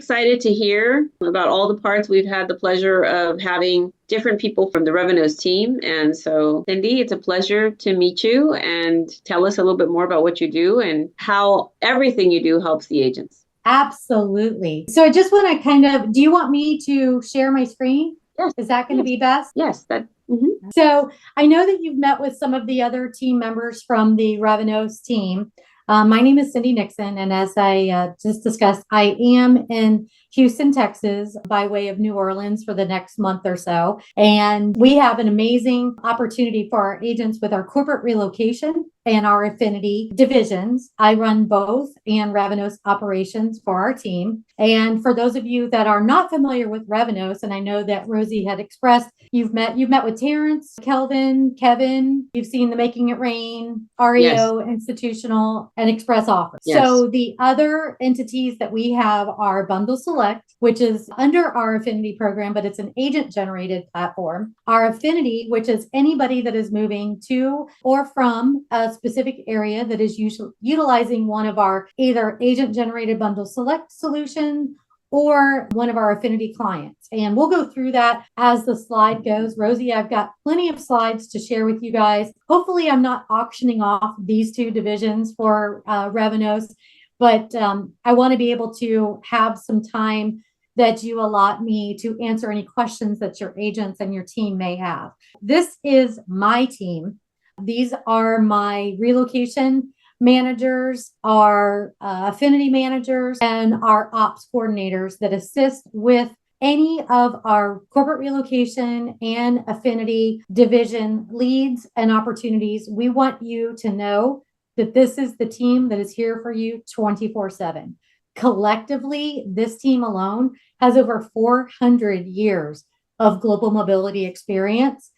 excited to hear about all the parts. We've had the pleasure of having different people from the Revenos team. And so, Cindy, it's a pleasure to meet you and tell us a little bit more about what you do and how everything you do helps the agents. Absolutely. So I just want to do you want me to share my screen? Yes. Is that going to be best? Yes. So I know that you've met with some of the other team members from the Revenos team. My name is Cindy Nixon, and as I just discussed, I am in Houston, Texas, by way of New Orleans for the next month or so. And we have an amazing opportunity for our agents with our corporate relocation and our Affinity divisions. I run both and Revenos operations for our team. And for those of you that are not familiar with Revenos, and I know that Rosie had expressed, you've met with Terrence, Kelvin, Kevin, you've seen the Making It Rain, REO, yes. Institutional, and Express Offers. Yes. So the other entities that we have are Bundle Select, which is under our Affinity program, but it's an agent-generated platform. Our Affinity, which is anybody that is moving to or from a specific area that is utilizing one of our either agent-generated Bundle Select solution or one of our Affinity clients. And we'll go through that as the slide goes. Rosie, I've got plenty of slides to share with you guys. Hopefully I'm not auctioning off these two divisions for Revenos, but I want to be able to have some time that you allot me to answer any questions that your agents and your team may have. This is my team. These are my relocation managers, our affinity managers, and our ops coordinators that assist with any of our corporate relocation and affinity division leads and opportunities. We want you to know that this is the team that is here for you 24/7. Collectively, this team alone has over 400 years of global mobility experience,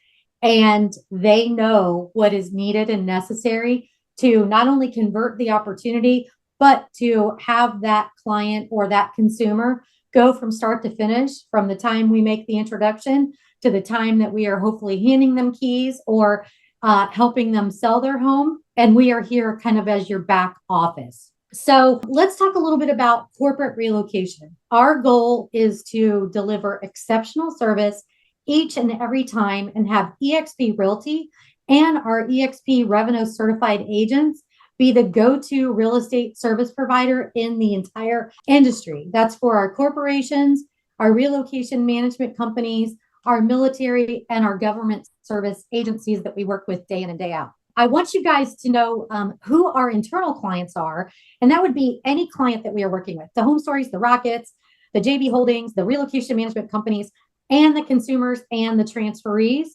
and they know what is needed and necessary to not only convert the opportunity, but to have that client or that consumer go from start to finish, from the time we make the introduction to the time that we are hopefully handing them keys or helping them sell their home. And we are here kind of as your back office. So let's talk a little bit about corporate relocation. Our goal is to deliver exceptional service each and every time and have EXP Realty and our EXP Revenos certified agents be the go-to real estate service provider in the entire industry. That's for our corporations, our relocation management companies, our military, and our government service agencies that we work with day in and day out. I want you guys to know who our internal clients are, and that would be any client that we are working with, the Home Stories, the Rockets, the JB Holdings, the relocation management companies, and the consumers and the transferees.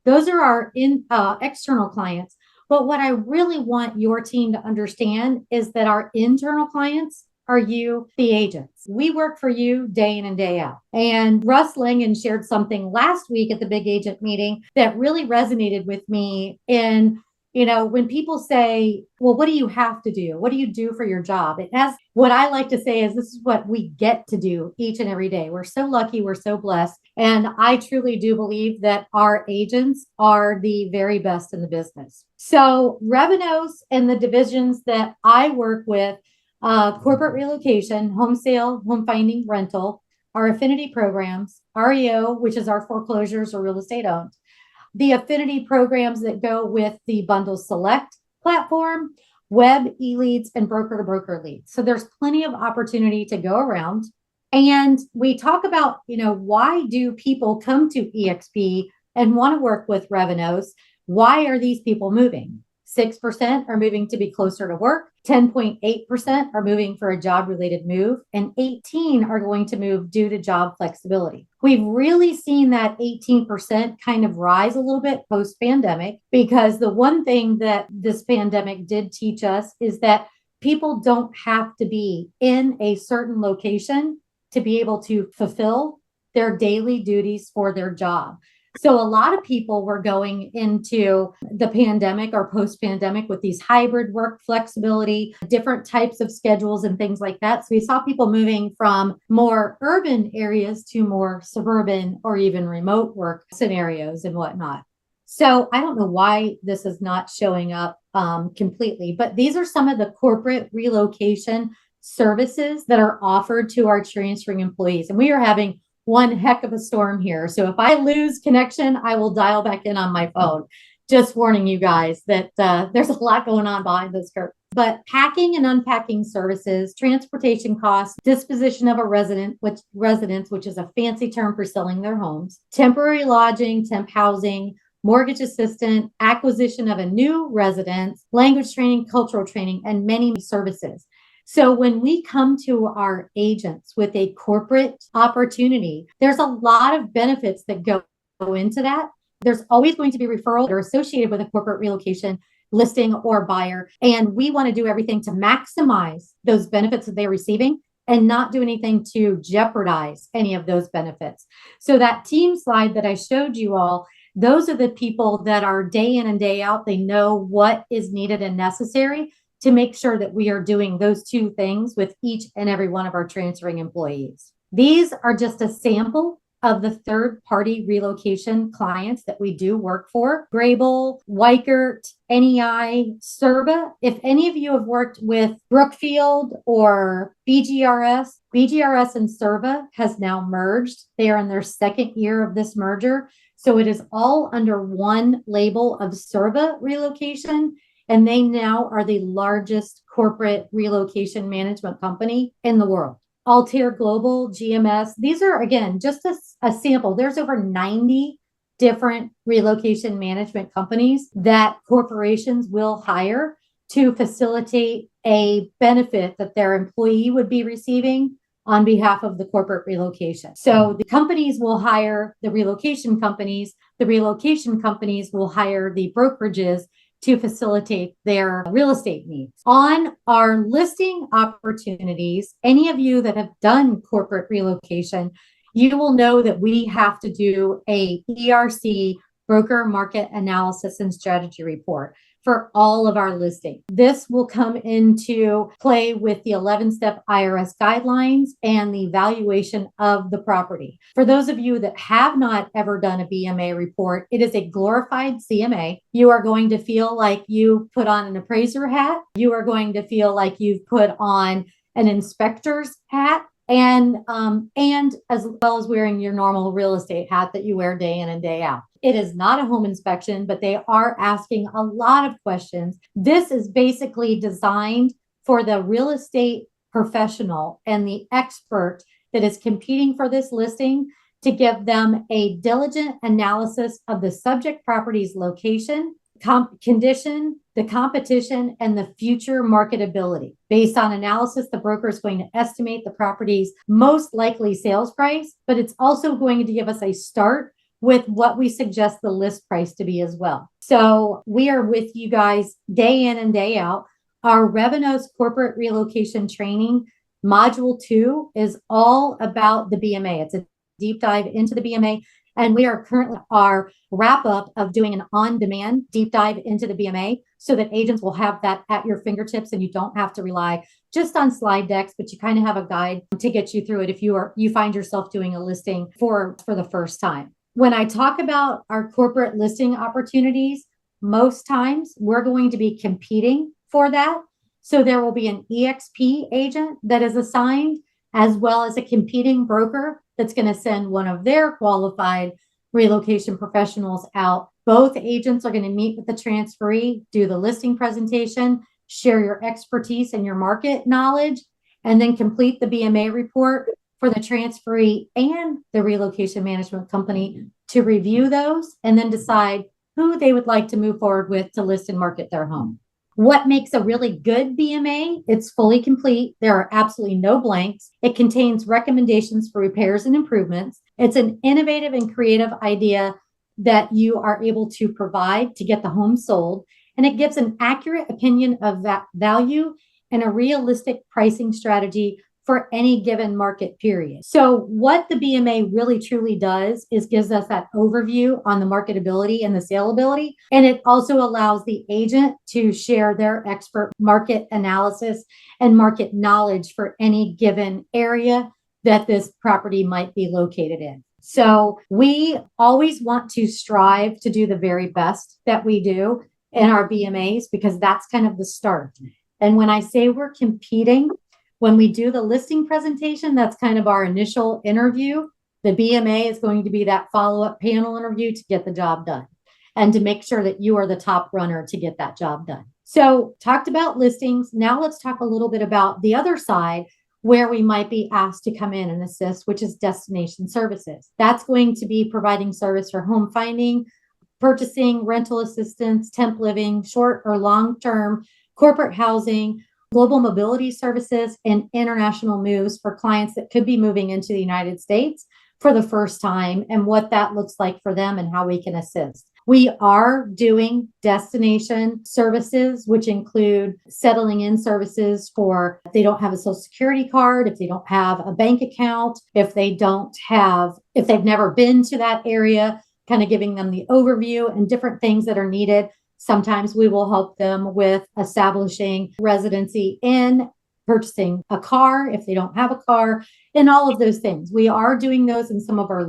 Those are our external clients. But what I really want your team to understand is that our internal clients are you, the agents. We work for you day in and day out. And Russ Langen shared something last week at the big agent meeting that really resonated with me in, when people say, well, what do you have to do? What do you do for your job? It has, what I like to say is this is what we get to do each and every day. We're so lucky. We're so blessed. And I truly do believe that our agents are the very best in the business. So Revenos and the divisions that I work with, corporate relocation, home sale, home finding, rental, our affinity programs, REO, which is our foreclosures or real estate owned, the affinity programs that go with the Bundle Select platform, web e-leads, and broker-to-broker leads. So there's plenty of opportunity to go around. And we talk about, why do people come to EXP and want to work with Revenos? Why are these people moving? 6% are moving to be closer to work, 10.8% are moving for a job-related move, and 18% are going to move due to job flexibility. We've really seen that 18% kind of rise a little bit post-pandemic, because the one thing that this pandemic did teach us is that people don't have to be in a certain location to be able to fulfill their daily duties for their job. So a lot of people were going into the pandemic or post-pandemic with these hybrid work flexibility, different types of schedules and things like that. So we saw people moving from more urban areas to more suburban or even remote work scenarios and whatnot. So I don't know why this is not showing up completely, but these are some of the corporate relocation services that are offered to our transferring employees. And we are having one heck of a storm here. So if I lose connection, I will dial back in on my phone. Just warning you guys that there's a lot going on behind this curtain. But packing and unpacking services, transportation costs, disposition of a residence, which is a fancy term for selling their homes, temporary lodging, temp housing, mortgage assistant, acquisition of a new residence, language training, cultural training, and many services. So when we come to our agents with a corporate opportunity, there's a lot of benefits that go into that. There's always going to be referrals that are associated with a corporate relocation listing or buyer. And we want to do everything to maximize those benefits that they're receiving and not do anything to jeopardize any of those benefits. So that team slide that I showed you all, those are the people that are day in and day out. They know what is needed and necessary to make sure that we are doing those two things with each and every one of our transferring employees. These are just a sample of the third-party relocation clients that we do work for. Grable, Weichert, NEI, Serba. If any of you have worked with Brookfield or BGRS and Serba has now merged. They are in their second year of this merger. So it is all under one label of Serba Relocation. And they now are the largest corporate relocation management company in the world. Altair Global, GMS, these are, again, just a sample. There's over 90 different relocation management companies that corporations will hire to facilitate a benefit that their employee would be receiving on behalf of the corporate relocation. So the companies will hire the relocation companies will hire the brokerages to facilitate their real estate needs. On our listing opportunities, any of you that have done corporate relocation, you will know that we have to do a ERC, broker market analysis and strategy report, for all of our listings. This will come into play with the 11-step IRS guidelines and the valuation of the property. For those of you that have not ever done a BMA report, it is a glorified CMA. You are going to feel like you put on an appraiser hat. You are going to feel like you've put on an inspector's hat. And as well as wearing your normal real estate hat that you wear day in and day out. It is not a home inspection, but they are asking a lot of questions. This is basically designed for the real estate professional and the expert that is competing for this listing to give them a diligent analysis of the subject property's location, condition, the competition, and the future marketability. Based on analysis, the broker is going to estimate the property's most likely sales price, but it's also going to give us a start with what we suggest the list price to be as well. So we are with you guys day in and day out. Our Revenos corporate relocation training module 2 is all about the BMA. It's a deep dive into the BMA. And we are currently our wrap up of doing an on-demand deep dive into the BMA so that agents will have that at your fingertips and you don't have to rely just on slide decks, but you kind of have a guide to get you through it if you find yourself doing a listing for the first time. When I talk about our corporate listing opportunities, most times we're going to be competing for that. So there will be an EXP agent that is assigned, as well as a competing broker that's going to send one of their qualified relocation professionals out. Both agents are going to meet with the transferee, do the listing presentation, share your expertise and your market knowledge, and then complete the BMA report for the transferee and the relocation management company to review those and then decide who they would like to move forward with to list and market their home. What makes a really good BMA? It's fully complete. There are absolutely no blanks. It contains recommendations for repairs and improvements. It's an innovative and creative idea that you are able to provide to get the home sold. And it gives an accurate opinion of that value and a realistic pricing strategy for any given market period. So what the BMA really truly does is gives us that overview on the marketability and the saleability. And it also allows the agent to share their expert market analysis and market knowledge for any given area that this property might be located in. So we always want to strive to do the very best that we do in our BMAs because that's kind of the start. And when I say we're competing, When we do the listing presentation, that's kind of our initial interview. The BMA is going to be that follow-up panel interview to get the job done and to make sure that you are the top runner to get that job done. So talked about listings. Now let's talk a little bit about the other side where we might be asked to come in and assist, which is destination services. That's going to be providing service for home finding, purchasing, rental assistance, temp living, short or long-term, corporate housing, global mobility services, and international moves for clients that could be moving into the United States for the first time, and what that looks like for them and how we can assist. We are doing destination services, which include settling in services for if they don't have a social security card, if they don't have a bank account, if they've never been to that area, kind of giving them the overview and different things that are needed. Sometimes we will help them with establishing residency in, purchasing a car if they don't have a car, and all of those things. We are doing those in some of our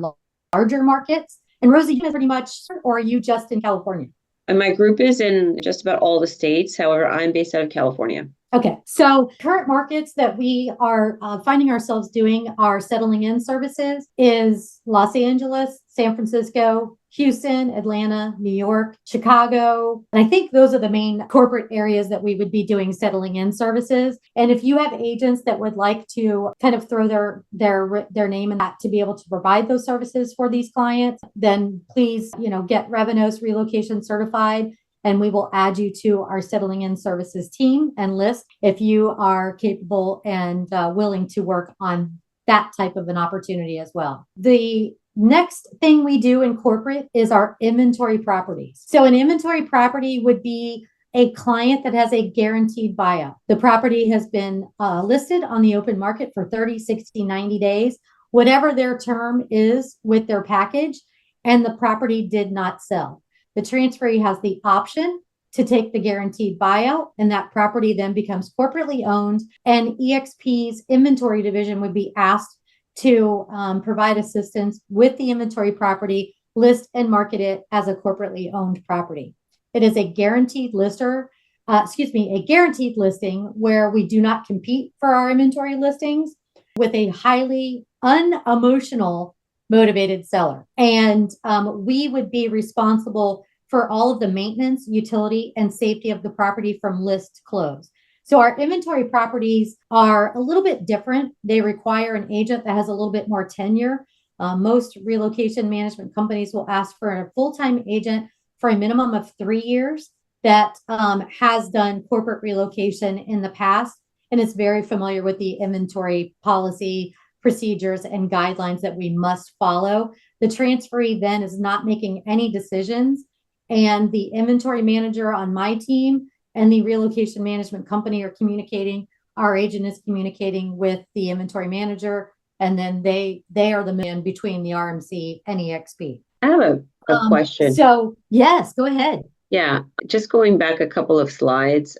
larger markets. And Rosie, you pretty much, or are you just in California? And my group is in just about all the states. However, I'm based out of California. Okay, so current markets that we are finding ourselves doing our settling in services is Los Angeles, San Francisco, Houston, Atlanta, New York, Chicago. And I think those are the main corporate areas that we would be doing settling in services. And if you have agents that would like to kind of throw their name in that to be able to provide those services for these clients, then please, get Revenos Relocation certified. And we will add you to our settling in services team and list if you are capable and willing to work on that type of an opportunity as well. The next thing we do in corporate is our inventory properties. So an inventory property would be a client that has a guaranteed buyout. The property has been listed on the open market for 30, 60, 90 days, whatever their term is with their package, and the property did not sell. The transferee has the option to take the guaranteed buyout, and that property then becomes corporately owned, and EXP's inventory division would be asked to provide assistance with the inventory property, list and market it as a corporately owned property. It is a guaranteed a guaranteed listing where we do not compete for our inventory listings with a highly unemotional motivated seller. And we would be responsible for all of the maintenance, utility, and safety of the property from list to close. So our inventory properties are a little bit different. They require an agent that has a little bit more tenure. Most relocation management companies will ask for a full-time agent for a minimum of 3 years that has done corporate relocation in the past and is very familiar with the inventory policy, procedures, and guidelines that we must follow. The transferee then is not making any decisions, and the inventory manager on my team and the relocation management company are communicating. Our agent is communicating with the inventory manager, and then they are the man between the RMC and EXP. I have a question. So yes, go ahead. Yeah, just going back a couple of slides,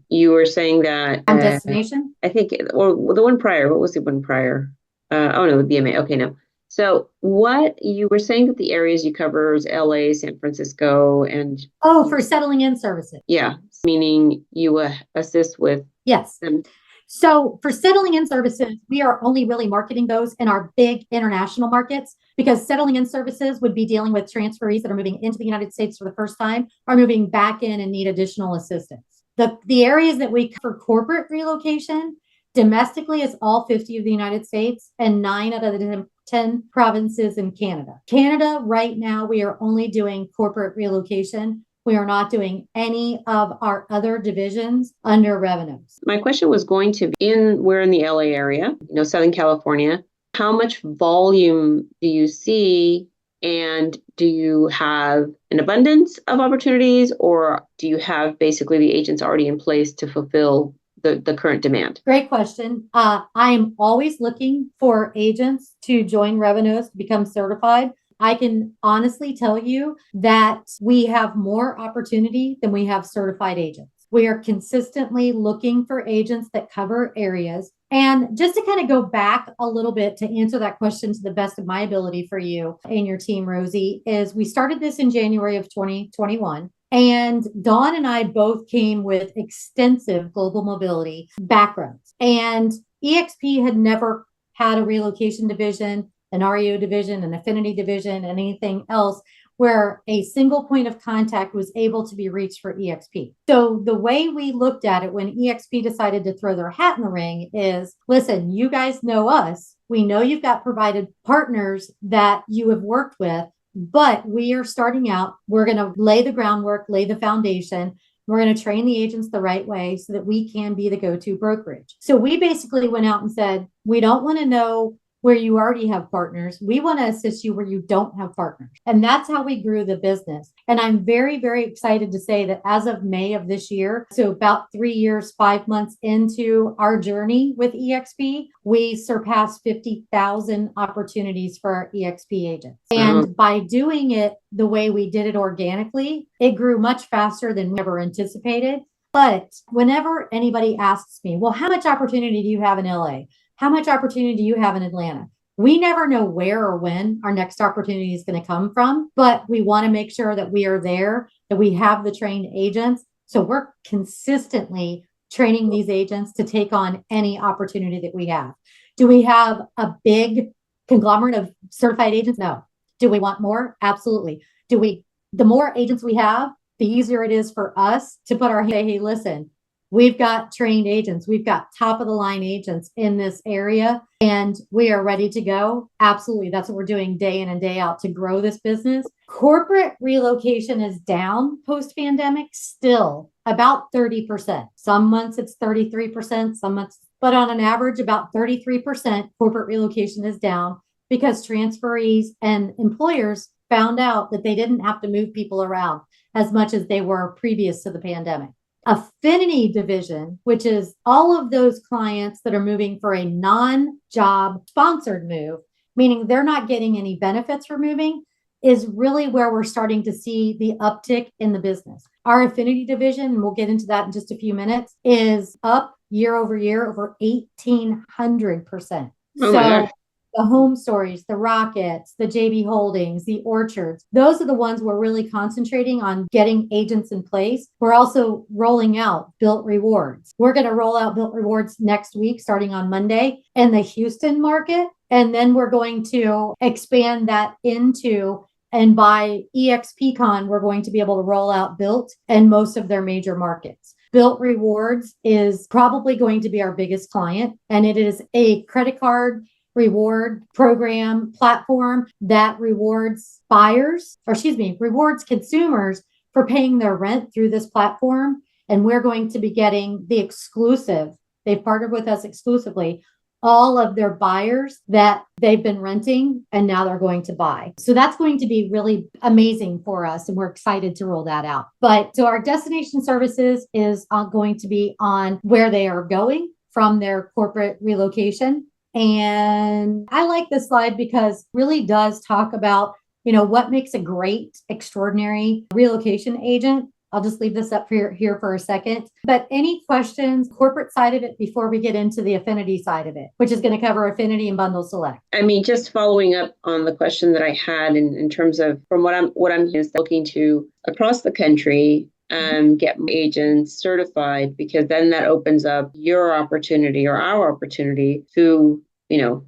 you were saying that On destination? I think, or the one prior, what was the one prior? The BMA. Okay, no. So what you were saying that the areas you cover is LA, San Francisco, and for settling in services. Yeah, meaning you assist with them. So for settling in services, we are only really marketing those in our big international markets, because settling in services would be dealing with transferees that are moving into the United States for the first time, are moving back in and need additional assistance. The areas that we cover corporate relocation domestically is all 50 of the United States and 9 out of the 10 provinces in Canada. Canada, right now, we are only doing corporate relocation. We are not doing any of our other divisions under Revenos. My question was going to be, we're in the LA area, Southern California. How much volume do you see, and do you have an abundance of opportunities, or do you have basically the agents already in place to fulfill the current demand? Great question. I am always looking for agents to join Revenos to become certified. I can honestly tell you that we have more opportunity than we have certified agents. We are consistently looking for agents that cover areas. And just to kind of go back a little bit to answer that question to the best of my ability for you and your team, Rosie, is we started this in January of 2021. And Dawn and I both came with extensive global mobility backgrounds. And EXP had never had a relocation division, an REO division, an affinity division, and anything else where a single point of contact was able to be reached for EXP. So the way we looked at it when EXP decided to throw their hat in the ring is, listen, you guys know us. We know you've got provided partners that you have worked with, but we are starting out. We're going to lay the groundwork, lay the foundation. We're going to train the agents the right way so that we can be the go-to brokerage. So we basically went out and said, we don't want to know where you already have partners. We want to assist you where you don't have partners. And that's how we grew the business. And I'm very, very excited to say that as of May of this year, so about 3 years, 5 months into our journey with EXP, we surpassed 50,000 opportunities for our EXP agents. And by doing it the way we did it organically, it grew much faster than we ever anticipated. But whenever anybody asks me, well, how much opportunity do you have in LA? How much opportunity do you have in Atlanta? We never know where or when our next opportunity is going to come from, but we want to make sure that we are there, that we have the trained agents. So we're consistently training these agents to take on any opportunity that we have. Do we have a big conglomerate of certified agents? No. Do we want more? Absolutely. The more agents we have, the easier it is for us to put our hey, listen, we've got trained agents. We've got top of the line agents in this area and we are ready to go. Absolutely. That's what we're doing day in and day out to grow this business. Corporate relocation is down post-pandemic still about 30%. Some months it's 33%, some months, but on an average about 33% corporate relocation is down because transferees and employers found out that they didn't have to move people around as much as they were previous to the pandemic. Affinity division, which is all of those clients that are moving for a non-job sponsored move, meaning they're not getting any benefits for moving, is really where we're starting to see the uptick in the business. Our affinity division, and we'll get into that in just a few minutes, is up year over year over 1,800%. So the Home Stories, the Rockets, the JB Holdings, the Orchards, those are the ones we're really concentrating on getting agents in place. We're also rolling out Built Rewards. We're going to roll out Built Rewards next week, starting on Monday in the Houston market. And then we're going to expand that into, and by EXPCon, we're going to be able to roll out Built in most of their major markets. Built Rewards is probably going to be our biggest client, and it is a credit card reward program platform that rewards rewards consumers for paying their rent through this platform. And we're going to be getting the exclusive, they've partnered with us exclusively, all of their buyers that they've been renting and now they're going to buy. So that's going to be really amazing for us. And we're excited to roll that out. But so our destination services is going to be on where they are going from their corporate relocation. And I like this slide because it really does talk about, what makes a great, extraordinary relocation agent. I'll just leave this up here for a second. But any questions, corporate side of it, before we get into the affinity side of it, which is going to cover affinity and bundle select? I mean, just following up on the question that I had in terms of from what I'm is looking to across the country get agents certified, because then that opens up your opportunity or our opportunity to,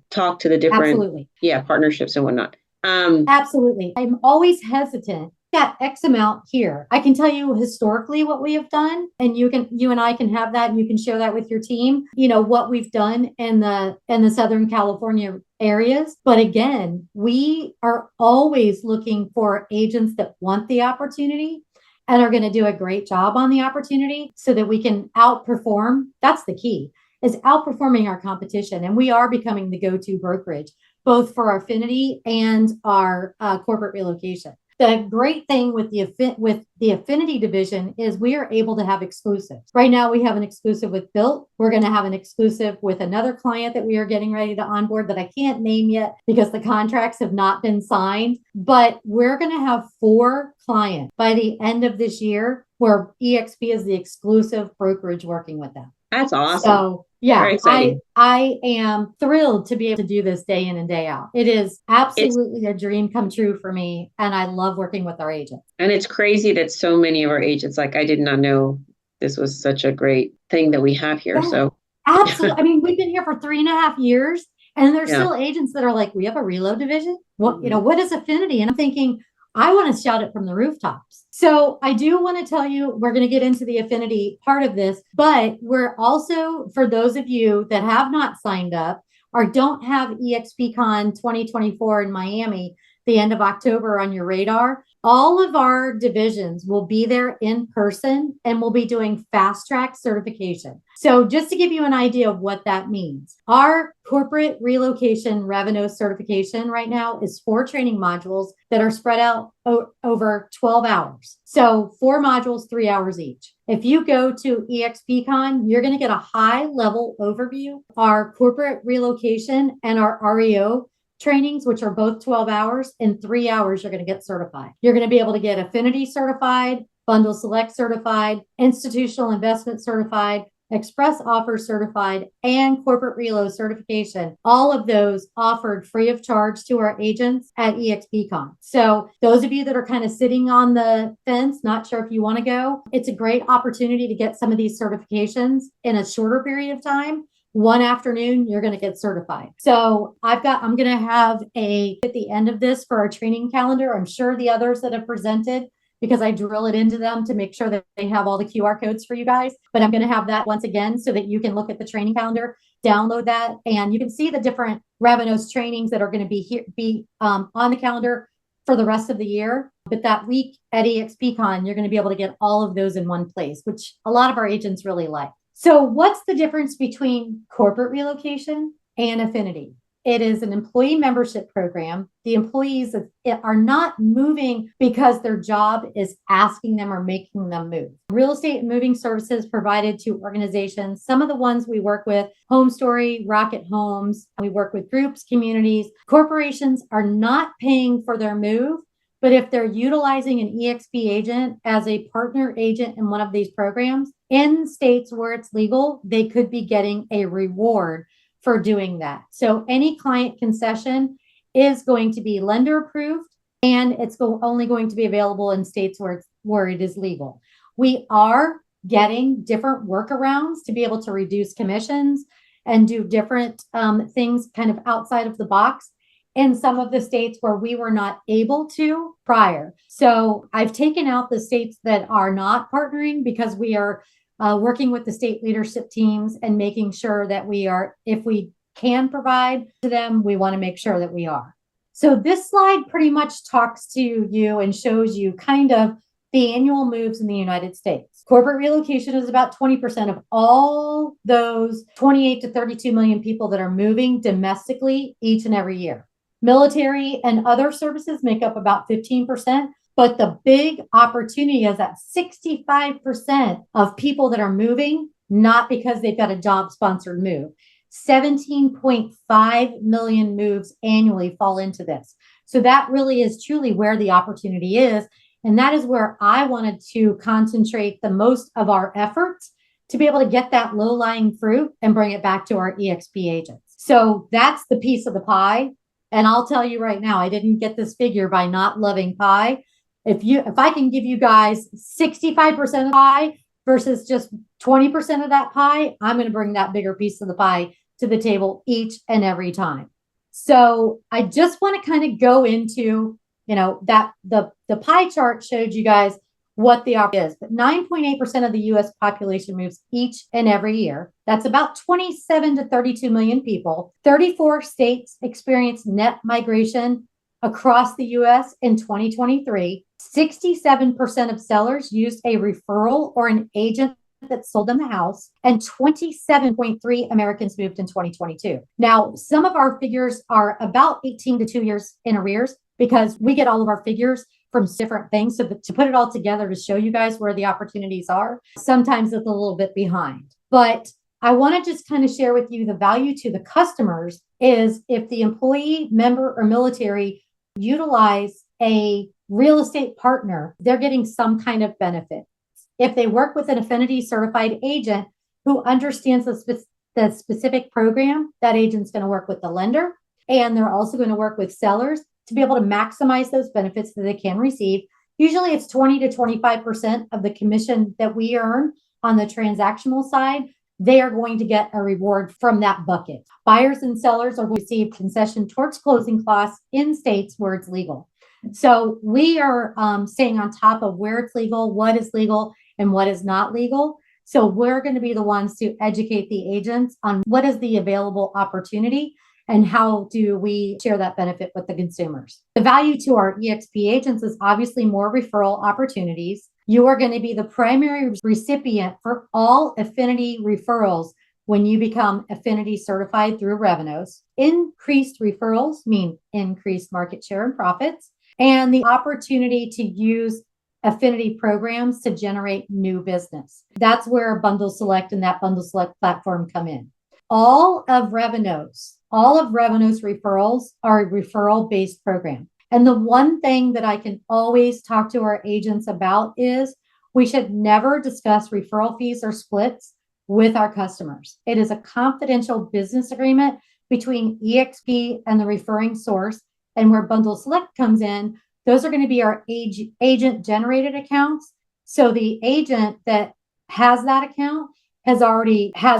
talk to the different partnerships and whatnot. Absolutely. I'm always hesitant. Got X amount here. I can tell you historically what we have done, and you and I can have that, and you can share that with your team. What we've done in the Southern California areas. But again, we are always looking for agents that want the opportunity and are going to do a great job on the opportunity so that we can outperform. That's the key, is outperforming our competition. And we are becoming the go-to brokerage, both for our affinity and our corporate relocation. The great thing with the affinity division is we are able to have exclusives. Right now, we have an exclusive with Built. We're going to have an exclusive with another client that we are getting ready to onboard that I can't name yet because the contracts have not been signed. But we're going to have 4 clients by the end of this year where EXP is the exclusive brokerage working with them. That's awesome. So Very yeah, I exciting. I am thrilled to be able to do this day in and day out. It is It's absolutely a dream come true for me, and I love working with our agents. and it's crazy that so many of our agents, like I did not know this was such a great thing that we have here. Yeah, So absolutely. I mean, we've been here for 3.5 years, and there's yeah. still agents that are like, we have a reload division. What, Mhm. what is Affinity? And I'm thinking, I want to shout it from the rooftops. So I do want to tell you, we're going to get into the Affinity part of this, but we're also, for those of you that have not signed up or don't have EXPCon 2024 in Miami, the end of October on your radar, all of our divisions will be there in person and we'll be doing fast track certification. So, just to give you an idea of what that means, our corporate relocation Revenos certification right now is 4 training modules that are spread out over 12 hours. So, 4 modules, 3 hours each. If you go to EXPCon, you're going to get a high level overview, our corporate relocation and our REO trainings, which are both 12 hours. In 3 hours, you're going to get certified. You're going to be able to get Affinity certified, Bundle Select certified, Institutional Investment certified, Express Offer certified, and Corporate Reload certification. All of those offered free of charge to our agents at EXPCon. So those of you that are kind of sitting on the fence, not sure if you want to go, it's a great opportunity to get some of these certifications in a shorter period of time. One afternoon, you're going to get certified. So I'm going to have at the end of this for our training calendar. I'm sure the others that have presented, because I drill it into them to make sure that they have all the QR codes for you guys. But I'm going to have that once again so that you can look at the training calendar, download that, and you can see the different Revenos trainings that are going to be on the calendar for the rest of the year. But that week at EXPCon, you're going to be able to get all of those in one place, which a lot of our agents really like. So what's the difference between corporate relocation and Affinity? It is an employee membership program. The employees are not moving because their job is asking them or making them move. Real estate and moving services provided to organizations. Some of the ones we work with, Home Story, Rocket Homes. We work with groups, communities. Corporations are not paying for their move, but if they're utilizing an EXP agent as a partner agent in one of these programs, in states where it's legal, they could be getting a reward for doing that. So any client concession is going to be lender approved, and it's only going to be available in states where it is legal. We are getting different workarounds to be able to reduce commissions and do different things kind of outside of the box in some of the states where we were not able to prior. So I've taken out the states that are not partnering because we are working with the state leadership teams and making sure that we are, if we can provide to them, we want to make sure that we are. So this slide pretty much talks to you and shows you kind of the annual moves in the United States. Corporate relocation is about 20% of all those 28 to 32 million people that are moving domestically each and every year. Military and other services make up about 15%. But the big opportunity is that 65% of people that are moving, not because they've got a job sponsored move. 17.5 million moves annually fall into this. So that really is truly where the opportunity is. And that is where I wanted to concentrate the most of our efforts to be able to get that low-lying fruit and bring it back to our EXP agents. So that's the piece of the pie. And I'll tell you right now, I didn't get this figure by not loving pie. If I can give you guys 65% of pie versus just 20% of that pie, I'm going to bring that bigger piece of the pie to the table each and every time. So I just want to kind of go into, that the pie chart showed you guys what the opportunity is, but 9.8% of the US population moves each and every year. That's about 27 to 32 million people. 34 states experience net migration across the US in 2023. 67% of sellers used a referral or an agent that sold them the house, and 27.3 Americans moved in 2022. Now, some of our figures are about 18 to 2 years in arrears because we get all of our figures from different things. So to put it all together to show you guys where the opportunities are, sometimes it's a little bit behind. But I want to just kind of share with you the value to the customers is if the employee, member, or military utilize a real estate partner, they're getting some kind of benefit. If they work with an Affinity certified agent, who understands the specific program. That agent's going to work with the lender, and they're also going to work with sellers to be able to maximize those benefits that they can receive. Usually it's 20 to 25% of the commission that we earn on the transactional side. They are going to get a reward from that bucket. Buyers and sellers are going to receive concession towards closing costs in states where it's legal. So we are staying on top of where it's legal, what is legal, and what is not legal. So we're going to be the ones to educate the agents on what is the available opportunity and how do we share that benefit with the consumers. The value to our EXP agents is obviously more referral opportunities. You are going to be the primary recipient for all Affinity referrals when you become Affinity certified through Revenos. Increased referrals mean increased market share and profits, and the opportunity to use Affinity programs to generate new business. That's where Bundle Select and that Bundle Select platform come in. All of Revenos referrals are a referral-based program. And the one thing that I can always talk to our agents about is we should never discuss referral fees or splits with our customers. It is a confidential business agreement between EXP and the referring source. And where Bundle Select comes in, those are going to be our agent-generated accounts. So the agent that has that account has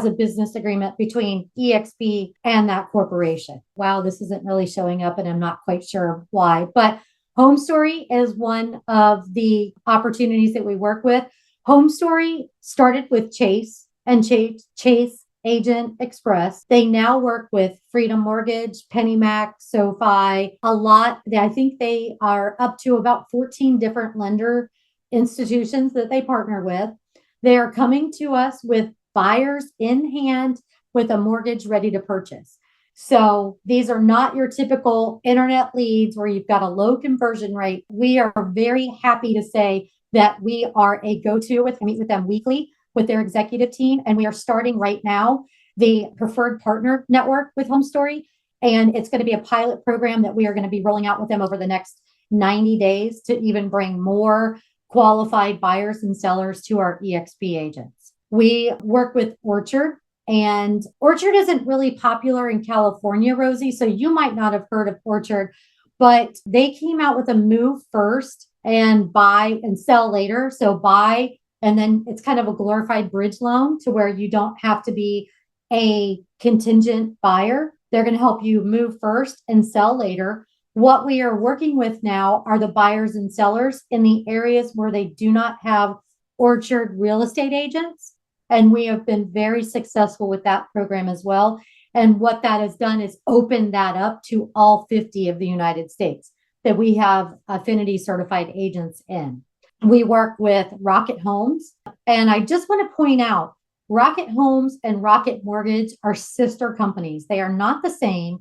a business agreement between EXP and that corporation. Wow, this isn't really showing up and I'm not quite sure why, but Home Story is one of the opportunities that we work with. Home Story started with Chase and Chase Agent Express. They now work with Freedom Mortgage, PennyMac, SoFi, a lot. I think they are up to about 14 different lender institutions that they partner with. They are coming to us with buyers in hand with a mortgage ready to purchase. So these are not your typical internet leads where you've got a low conversion rate. We are very happy to say that we are a go-to we meet with them weekly with their executive team. And we are starting right now the preferred partner network with Home Story. And it's going to be a pilot program that we are going to be rolling out with them over the next 90 days to even bring more qualified buyers and sellers to our EXP agents. We work with Orchard, and Orchard isn't really popular in California, Rosie, so you might not have heard of Orchard, but they came out with a move first and buy and sell later. So buy, and then it's kind of a glorified bridge loan to where you don't have to be a contingent buyer. They're going to help you move first and sell later. What we are working with now are the buyers and sellers in the areas where they do not have Orchard real estate agents. And we have been very successful with that program as well. And what that has done is open that up to all 50 of the United States that we have Affinity certified agents in. We work with Rocket Homes. And I just want to point out, Rocket Homes and Rocket Mortgage are sister companies. They are not the same.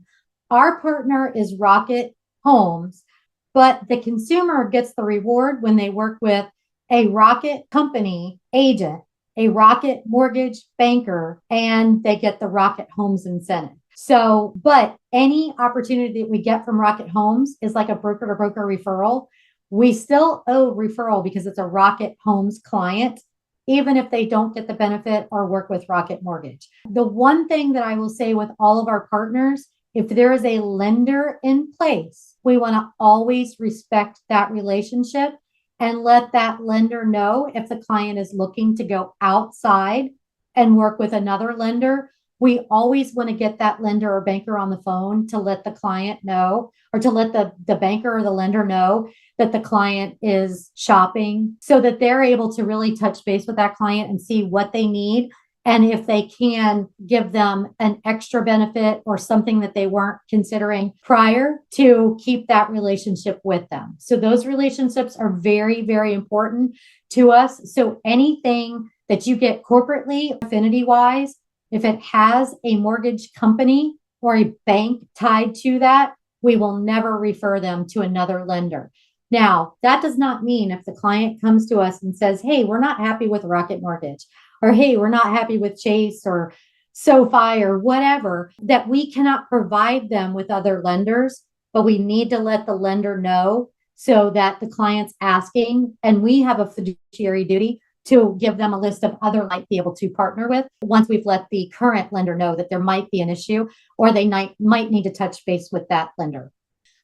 Our partner is Rocket Homes, but the consumer gets the reward when they work with a Rocket company agent, a Rocket mortgage banker, and they get the Rocket Homes incentive. So, but any opportunity that we get from Rocket Homes is like a broker to broker referral. We still owe referral because it's a Rocket Homes client, even if they don't get the benefit or work with Rocket Mortgage. The one thing that I will say with all of our partners, if there is a lender in place, we want to always respect that relationship and let that lender know if the client is looking to go outside and work with another lender. We always want to get that lender or banker on the phone to let the client know, or to let the banker or the lender know that the client is shopping, so that they're able to really touch base with that client and see what they need. And if they can give them an extra benefit or something that they weren't considering prior, to keep that relationship with them. So those relationships are very, very important to us. So anything that you get corporately, affinity wise, if it has a mortgage company or a bank tied to that, we will never refer them to another lender. Now, that does not mean if the client comes to us and says, hey, we're not happy with Rocket Mortgage, or hey, we're not happy with Chase or SoFi or whatever, that we cannot provide them with other lenders, but we need to let the lender know so that the client's asking, and we have a fiduciary duty to give them a list of other might be able to partner with once we've let the current lender know that there might be an issue or they might need to touch base with that lender.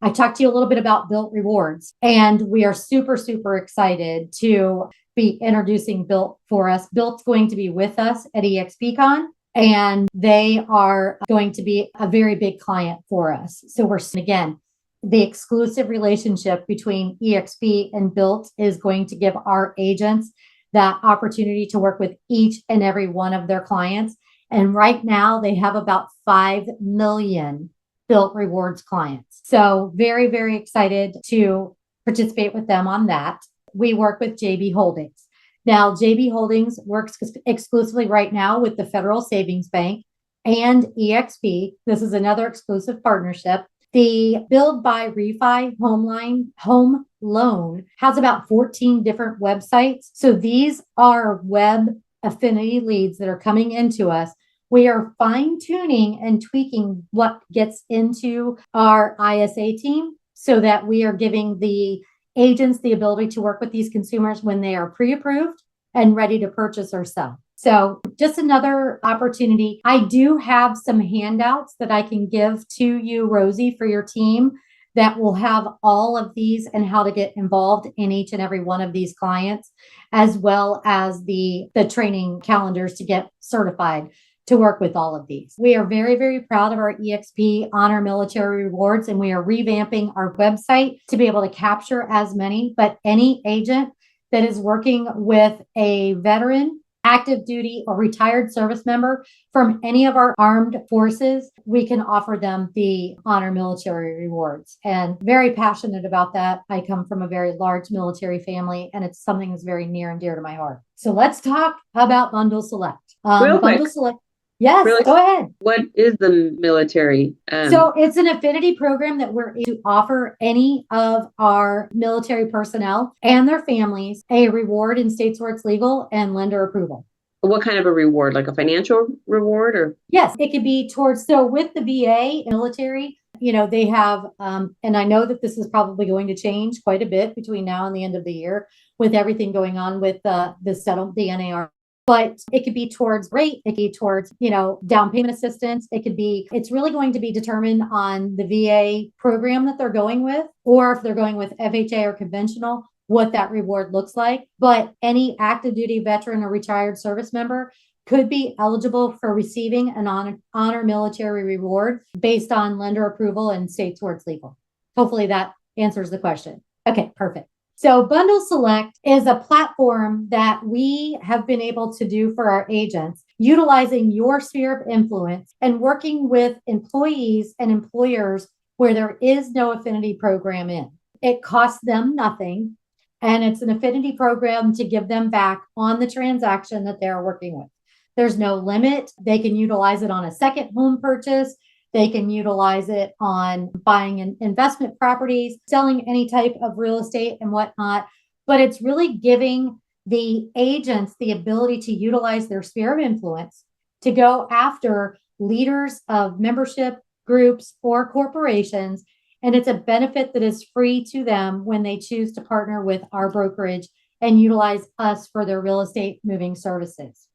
I talked to you a little bit about Built Rewards, and we are super, super excited to be introducing Built for us. Built's going to be with us at EXPCon, and they are going to be a very big client for us. So we're, again, the exclusive relationship between EXP and Built is going to give our agents that opportunity to work with each and every one of their clients. And right now they have about 5 million Built Rewards clients. So very, very excited to participate with them on that. We work with JB Holdings. Now, JB Holdings works exclusively right now with the Federal Savings Bank and EXP. This is another exclusive partnership. The Build by Refi home loan has about 14 different websites. So these are web affinity leads that are coming into us. We are fine tuning and tweaking what gets into our ISA team so that we are giving the agents the ability to work with these consumers when they are pre-approved and ready to purchase or sell. So just another opportunity. I do have some handouts that I can give to you, Rosie, for your team that will have all of these and how to get involved in each and every one of these clients, as well as the training calendars to get certified to work with all of these. We are very, very proud of our EXP Honor Military Rewards, and we are revamping our website to be able to capture as many, but any agent that is working with a veteran, active duty, or retired service member from any of our armed forces, we can offer them the Honor Military Rewards. And very passionate about that. I come from a very large military family, and it's something that's very near and dear to my heart. So let's talk about Bundle Select. Real quick. Bundle Select. Yes, Really? Go ahead. What is the military? So it's an affinity program that we're able to offer any of our military personnel and their families a reward in states where it's legal and lender approval. What kind of a reward? Like a financial reward or? Yes, it could be towards, so with the VA military, they have, and I know that this is probably going to change quite a bit between now and the end of the year with everything going on with the NAR. But it could be towards rate, it could be towards, down payment assistance. It's really going to be determined on the VA program that they're going with, or if they're going with FHA or conventional, what that reward looks like. But any active duty veteran or retired service member could be eligible for receiving an honor military reward based on lender approval in states where it's legal. Hopefully that answers the question. Okay, perfect. So Bundle Select is a platform that we have been able to do for our agents, utilizing your sphere of influence and working with employees and employers where there is no affinity program in. It costs them nothing, and it's an affinity program to give them back on the transaction that they're working with. There's no limit. They can utilize it on a second home purchase. They can utilize it on buying investment properties, selling any type of real estate and whatnot. But it's really giving the agents the ability to utilize their sphere of influence to go after leaders of membership groups or corporations. And it's a benefit that is free to them when they choose to partner with our brokerage and utilize us for their real estate moving services.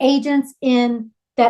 Agents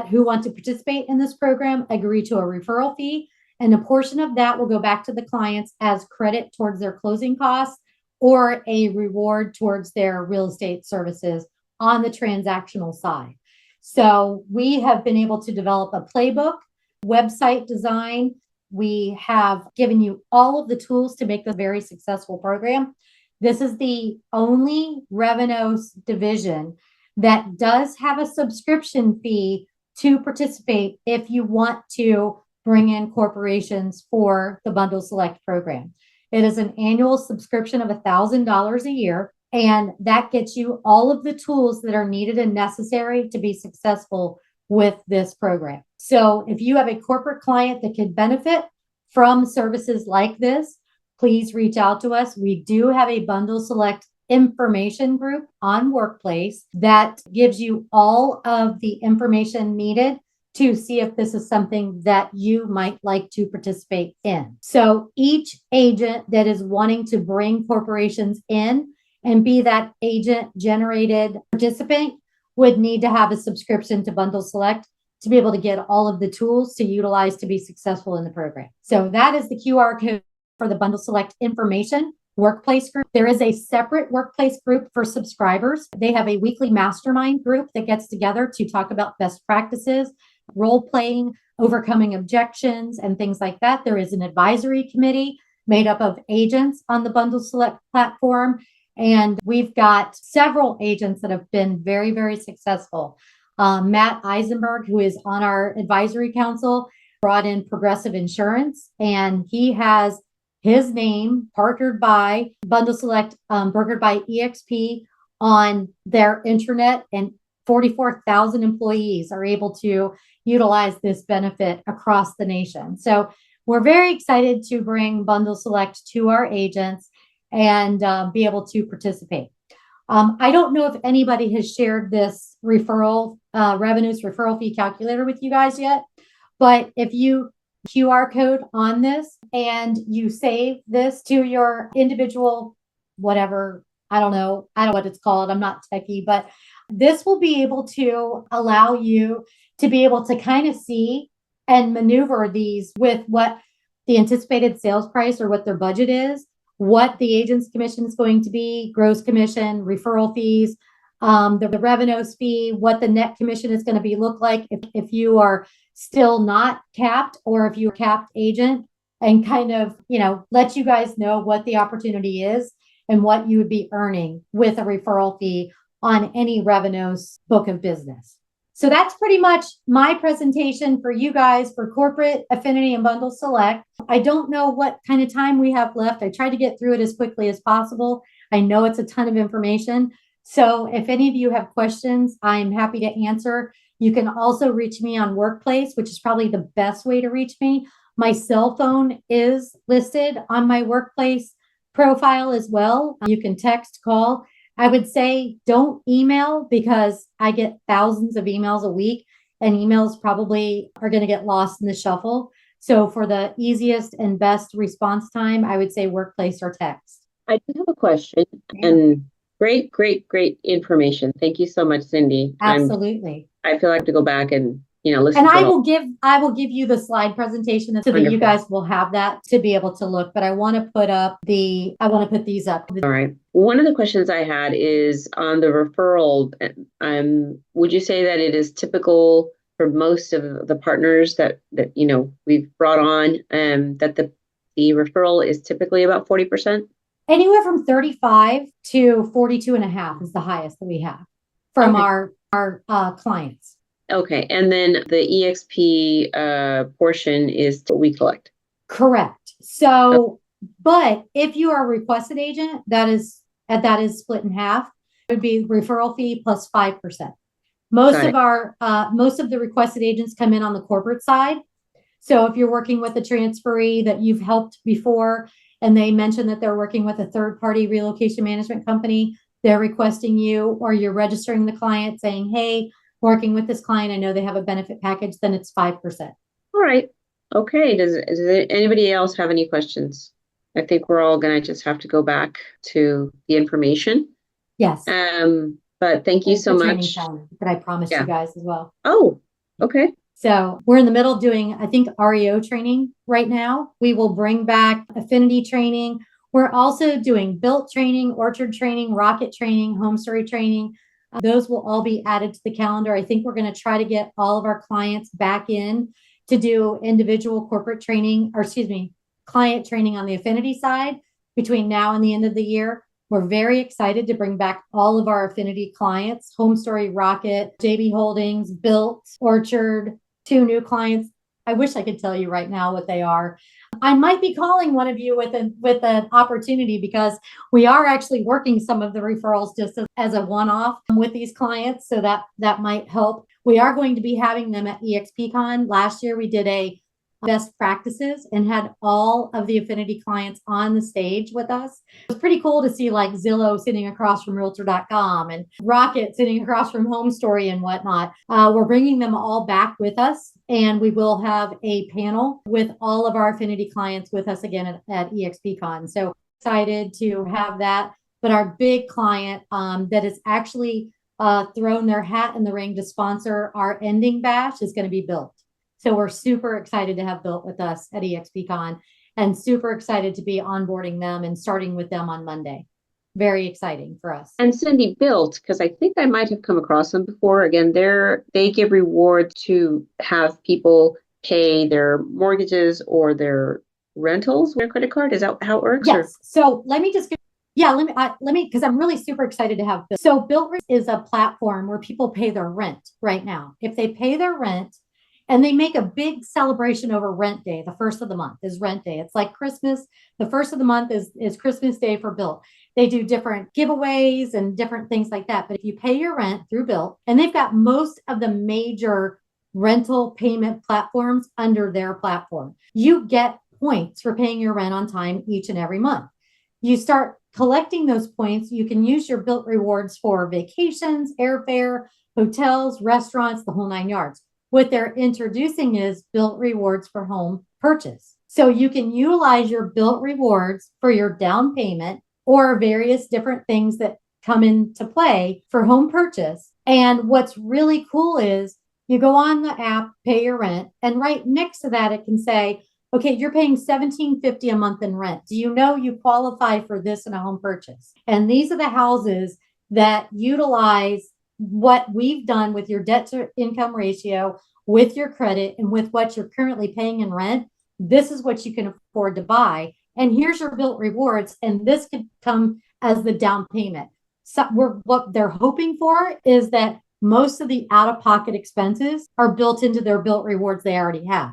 who want to participate in this program agree to a referral fee, and a portion of that will go back to the clients as credit towards their closing costs or a reward towards their real estate services on the transactional side. So we have been able to develop a playbook, website design. We have given you all of the tools to make this a very successful program. This is the only Revenos division that does have a subscription fee to participate if you want to bring in corporations for the Bundle Select program. It is an annual subscription of $1,000 a year, and that gets you all of the tools that are needed and necessary to be successful with this program. So if you have a corporate client that could benefit from services like this, please reach out to us. We do have a Bundle Select information group on Workplace that gives you all of the information needed to see if this is something that you might like to participate in. So each agent that is wanting to bring corporations in and be that agent generated participant would need to have a subscription to Bundle Select to be able to get all of the tools to utilize to be successful in the program. So that is the QR code for the Bundle Select information workplace group. There is a separate workplace group for subscribers. They have a weekly mastermind group that gets together to talk about best practices, role playing, overcoming objections, and things like that. There is an advisory committee made up of agents on the Bundle Select platform. And we've got several agents that have been very, very successful. Matt Eisenberg, who is on our advisory council, brought in Progressive Insurance, and he has his name partnered by Bundle Select, brokered by EXP on their intranet, and 44,000 employees are able to utilize this benefit across the nation. So we're very excited to bring Bundle Select to our agents and be able to participate. I don't know if anybody has shared this Revenos referral fee calculator with you guys yet, but if you QR code on this and you save this to your individual, whatever, I don't know what it's called. I'm not techie, but this will be able to allow you to be able to kind of see and maneuver these with what the anticipated sales price or what their budget is, what the agent's commission is going to be, gross commission, referral fees, the Revenos fee, what the net commission is going to be look like if you are still not capped or if you're a capped agent, and kind of, let you guys know what the opportunity is and what you would be earning with a referral fee on any Revenos book of business. So that's pretty much my presentation for you guys for corporate, Affinity, and Bundle Select. I don't know what kind of time we have left. I tried to get through it as quickly as possible. I know it's a ton of information. So if any of you have questions, I'm happy to answer. You can also reach me on Workplace, which is probably the best way to reach me. My cell phone is listed on my Workplace profile as well. You can text, call. I would say don't email because I get thousands of emails a week, and emails probably are going to get lost in the shuffle. So for the easiest and best response time, I would say Workplace or text. I do have a question, and great information. Thank you so much, Cindy. Absolutely. I feel like I have to go back and listen. And I will give you the slide presentation so that you guys will have that to be able to look. But I want to put these up. All right. One of the questions I had is on the referral. Would you say that it is typical for most of the partners that we've brought on, that the referral is typically about 40%? Anywhere from 35 to 42.5 is the highest that we have from our clients. Okay. And then the EXP portion is what we collect. Correct. So, but if you are a requested agent, that is split in half. It would be referral fee plus 5%. Most of the requested agents come in on the corporate side. So if you're working with a transferee that you've helped before, and they mention that they're working with a third-party relocation management company, they're requesting you, or you're registering the client saying, hey, working with this client, I know they have a benefit package, then it's 5%. All right. Okay. Does anybody else have any questions? I think we're all going to just have to go back to the information. Yes. But thank you so much. That I promised you guys as well. Oh, okay. So we're in the middle of doing, I think, REO training right now. We will bring back Affinity training. We're also doing Built training, Orchard training, Rocket training, Home Story training. Those will all be added to the calendar. I think we're going to try to get all of our clients back in to do individual corporate training, client training on the Affinity side between now and the end of the year. We're very excited to bring back all of our Affinity clients, Home Story, Rocket, JB Holdings, Built, Orchard, 2 new clients. I wish I could tell you right now what they are. I might be calling one of you with an opportunity because we are actually working some of the referrals just as a one-off with these clients. So that might help. We are going to be having them at EXPCon. Last year, we did a best practices and had all of the Affinity clients on the stage with us. It was pretty cool to see like Zillow sitting across from Realtor.com and Rocket sitting across from Home Story and whatnot. We're bringing them all back with us, and we will have a panel with all of our Affinity clients with us again at EXPCon. So excited to have that. but our big client that has actually thrown their hat in the ring to sponsor our ending bash is going to be Built. So we're super excited to have Built with us at EXPCon and super excited to be onboarding them and starting with them on Monday. Very exciting for us. And Cindy, Built, because I think I might have come across them before. Again, they give rewards to have people pay their mortgages or their rentals with their credit card. Is that how it works? Yes. So let me just give, yeah, let me, because I'm really super excited to have Built. So Built is a platform where people pay their rent right now. If they pay their rent, and they make a big celebration over Rent Day. The first of the month is Rent Day. It's like Christmas. The first of the month is Christmas Day for Built. They do different giveaways and different things like that. But if you pay your rent through Built, and they've got most of the major rental payment platforms under their platform, you get points for paying your rent on time each and every month. You start collecting those points. You can use your Built rewards for vacations, airfare, hotels, restaurants, the whole 9 yards. What they're introducing is Built rewards for home purchase. So you can utilize your Built rewards for your down payment or various different things that come into play for home purchase. And what's really cool is you go on the app, pay your rent, and right next to that, it can say, okay, you're paying $17.50 a month in rent. Do you know you qualify for this in a home purchase? And these are the houses that utilize what we've done with your debt to income ratio, with your credit, and with what you're currently paying in rent. This is what you can afford to buy. And here's your Built rewards. And this could come as the down payment. So what they're hoping for is that most of the out-of-pocket expenses are built into their Built rewards they already have.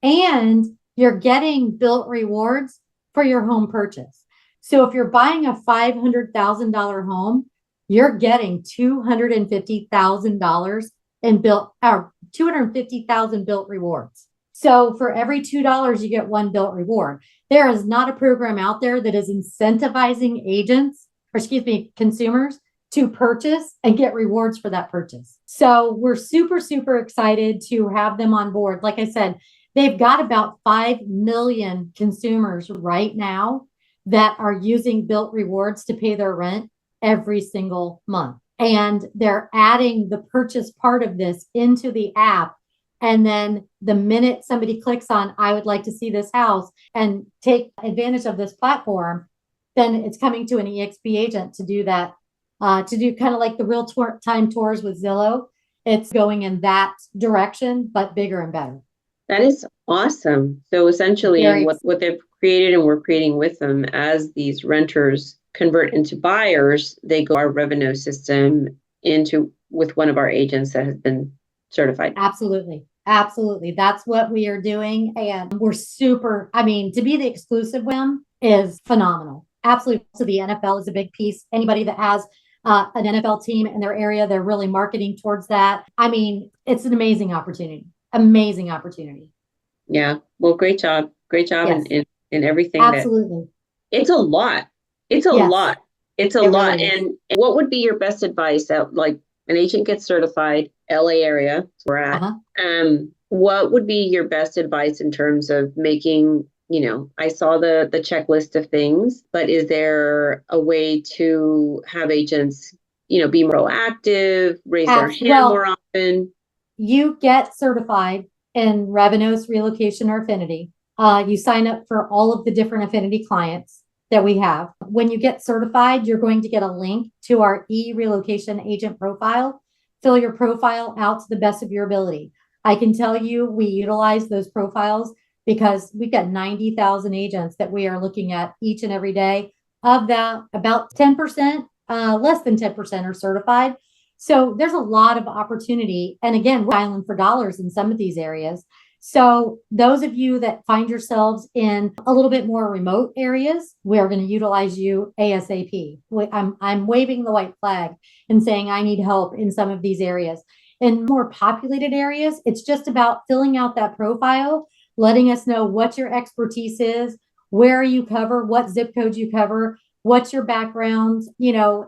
And you're getting Built rewards for your home purchase. So if you're buying a $500,000 home, you're getting $250,000 in Built, or 250,000 Built rewards. So for every $2, you get one Built reward. There is not a program out there that is incentivizing consumers to purchase and get rewards for that purchase. So we're super, super excited to have them on board. Like I said, they've got about 5 million consumers right now that are using Built rewards to pay their rent every single month. And they're adding the purchase part of this into the app. And then the minute somebody clicks on, I would like to see this house and take advantage of this platform, then it's coming to an EXP agent to do that, to do kind of like the real-time tours with Zillow. It's going in that direction, but bigger and better. That is awesome. So essentially what they've created and we're creating with them, as these renters convert into buyers, they go our Revenos system with one of our agents that has been certified. Absolutely. Absolutely. That's what we are doing. And we're super, to be the exclusive one is phenomenal. Absolutely. So the NFL is a big piece. Anybody that has an NFL team in their area, they're really marketing towards that. It's an amazing opportunity. Amazing opportunity. Yeah. Well, great job. Great job yes. in everything. Absolutely. It's a lot. It's a lot. It's a lot. Really and what would be your best advice that like an agent gets certified, LA area, we're at. What would be your best advice in terms of making, I saw the checklist of things, but is there a way to have agents, be more proactive, raise their hand more often? You get certified in Revenos, Relocation, or Affinity. You sign up for all of the different Affinity clients that we have. When you get certified, you're going to get a link to our e-relocation agent profile. Fill your profile out to the best of your ability. I can tell you we utilize those profiles because we've got 90,000 agents that we are looking at each and every day. Of that, about 10%, less than 10% are certified. So there's a lot of opportunity. And again, we're filing for dollars in some of these areas. So those of you that find yourselves in a little bit more remote areas, we are going to utilize you ASAP. I'm waving the white flag and saying I need help in some of these areas. In more populated areas, it's just about filling out that profile, letting us know what your expertise is, where you cover, what zip code you cover, what's your background,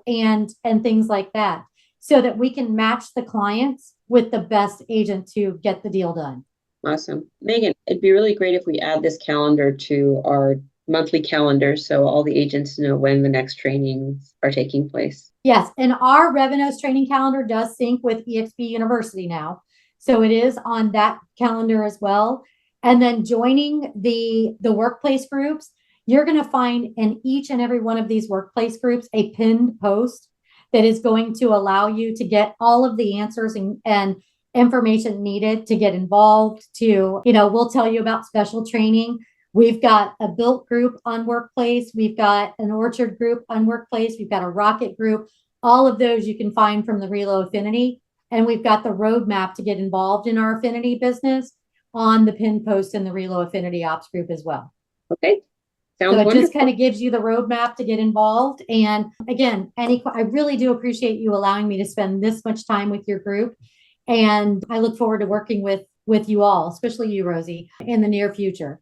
and things like that, so that we can match the clients with the best agent to get the deal done. Awesome. Megan, it'd be really great if we add this calendar to our monthly calendar so all the agents know when the next trainings are taking place. Yes, and our Revenos training calendar does sync with EXP University now. So it is on that calendar as well. And then joining the workplace groups, you're going to find in each and every one of these workplace groups a pinned post that is going to allow you to get all of the answers and information needed to get involved, to, we'll tell you about special training. We've got a built group on workplace. We've got an orchard group on workplace. We've got a rocket group. All of those you can find from the Relo Affinity. And we've got the roadmap to get involved in our Affinity business on the pin post in the Relo Affinity Ops group as well. Okay. Sounds so it wonderful. just kind of gives you the roadmap to get involved. And again, I really do appreciate you allowing me to spend this much time with your group. And I look forward to working with you all, especially you, Rosie, in the near future.